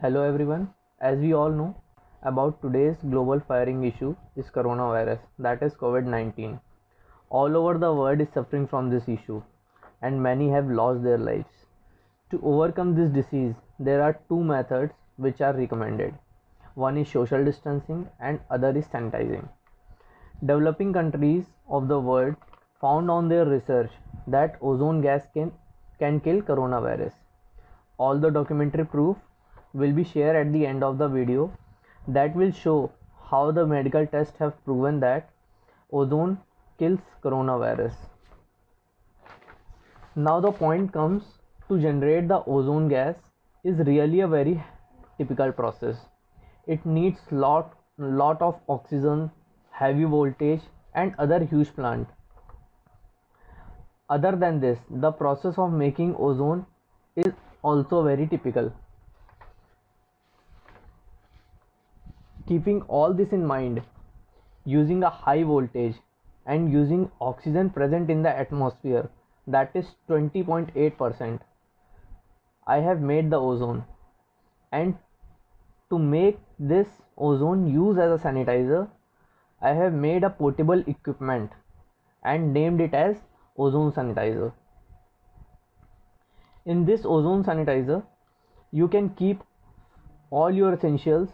Hello everyone. As we all know about today's global firing issue is coronavirus, that is COVID-19. All over the world is suffering from this issue and many have lost their lives. To overcome this disease, there are two methods which are recommended. One is social distancing and other is sanitizing. Developing countries of the world found on their research that ozone gas can kill coronavirus. All the documentary proof will be shared at the end of the video that will show how the medical tests have proven that ozone kills coronavirus. Now the point comes to generate the ozone gas is really a very typical process. It needs lot of oxygen, heavy voltage and other huge plant. Other than this, the process of making ozone is also very typical. Keeping all this in mind, using a high voltage and using oxygen present in the atmosphere, that is 20.8%, I have made the ozone. And to make this ozone use as a sanitizer, I have made a portable equipment and named it as ozone sanitizer. In this ozone sanitizer, you can keep all your essentials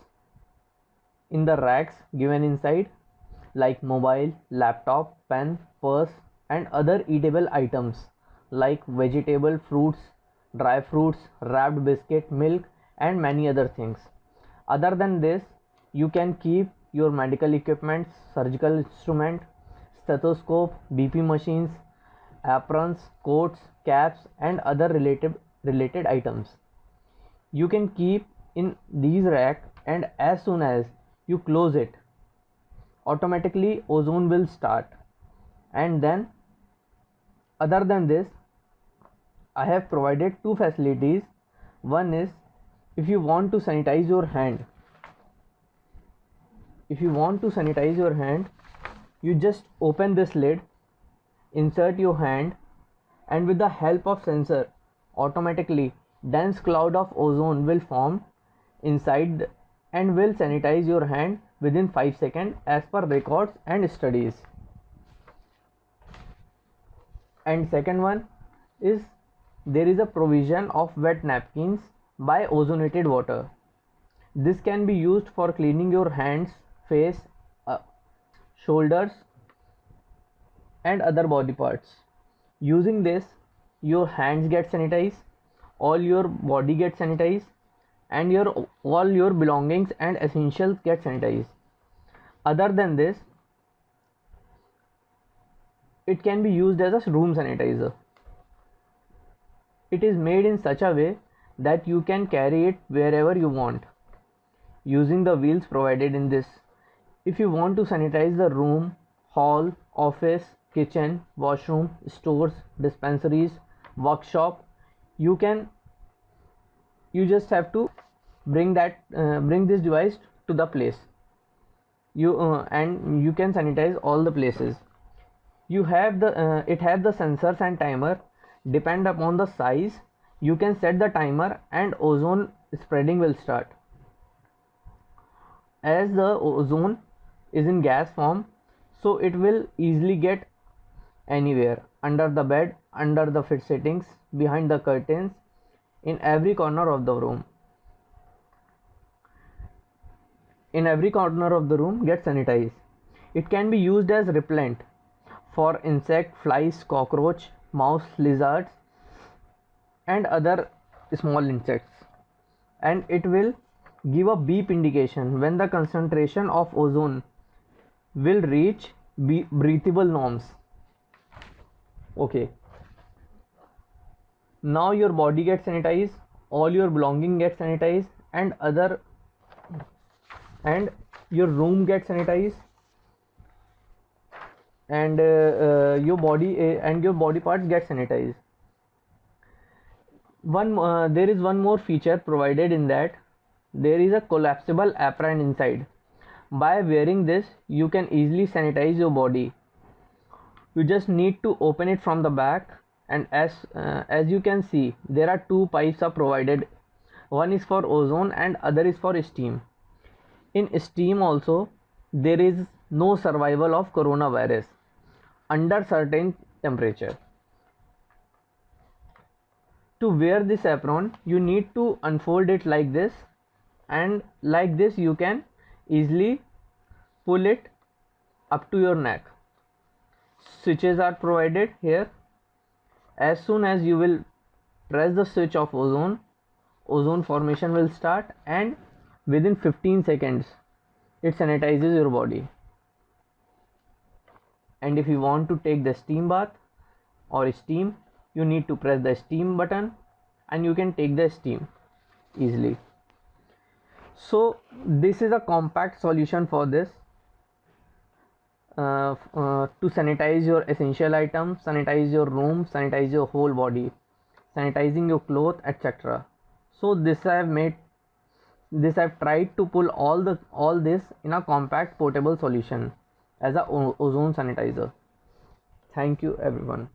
in the racks given inside, like mobile, laptop, pen, purse and other eatable items like vegetable, fruits, dry fruits, wrapped biscuit, milk and many other things. Other than this, you can keep your medical equipment, surgical instrument, stethoscope, BP machines, aprons, coats, caps and other related items. You can keep in these rack and as soon as you close it, automatically ozone will start. And then other than this, I have provided two facilities. One is, if you want to sanitize your hand, you just open this lid, insert your hand and with the help of sensor, automatically dense cloud of ozone will form inside and will sanitize your hand within 5 seconds as per records and studies. And second one is, there is a provision of wet napkins by ozonated water. This can be used for cleaning your hands, face, shoulders and other body parts. Using this, your hands get sanitized, all your body gets sanitized and all your belongings and essentials get sanitized. Other than this, it can be used as a room sanitizer. It is made in such a way that you can carry it wherever you want, using the wheels provided in this. If you want to sanitize the room, hall, office, kitchen, washroom, stores, dispensaries, workshop, you just have to bring this device to the place. And you can sanitize all the places. It has the sensors and timer. Depend upon the size, you can set the timer and ozone spreading will start. As the ozone is in gas form, so it will easily get anywhere, under the bed, under the fit settings, behind the curtains, in every corner of the room. In every corner of the room gets sanitized. It can be used as repellent for insect, flies, cockroach, mouse, lizards and other small insects, and it will give a beep indication when the concentration of ozone will reach breathable norms. Okay, now your body gets sanitized, all your belonging gets sanitized and your room gets sanitized and your body parts get sanitized. There is one more feature provided in that. There is a collapsible apron inside. By wearing this, you can easily sanitize your body. You just need to open it from the back, and as you can see, there are two pipes are provided One is for ozone and other is for steam. In steam also there is no survival of coronavirus under certain temperature. To wear this apron you need to unfold it like this, and like this you can easily pull it up to your neck. Switches are provided here. As soon as you will press the switch of ozone formation will start, and within 15 seconds it sanitizes your body. And if you want to take the steam bath or steam, you need to press the steam button and you can take the steam easily. So this is a compact solution for this, to sanitize your essential items, sanitize your room, sanitize your whole body, sanitizing your clothes, etc. So this I've tried to pull all this in a compact portable solution as a ozone sanitizer. Thank you everyone.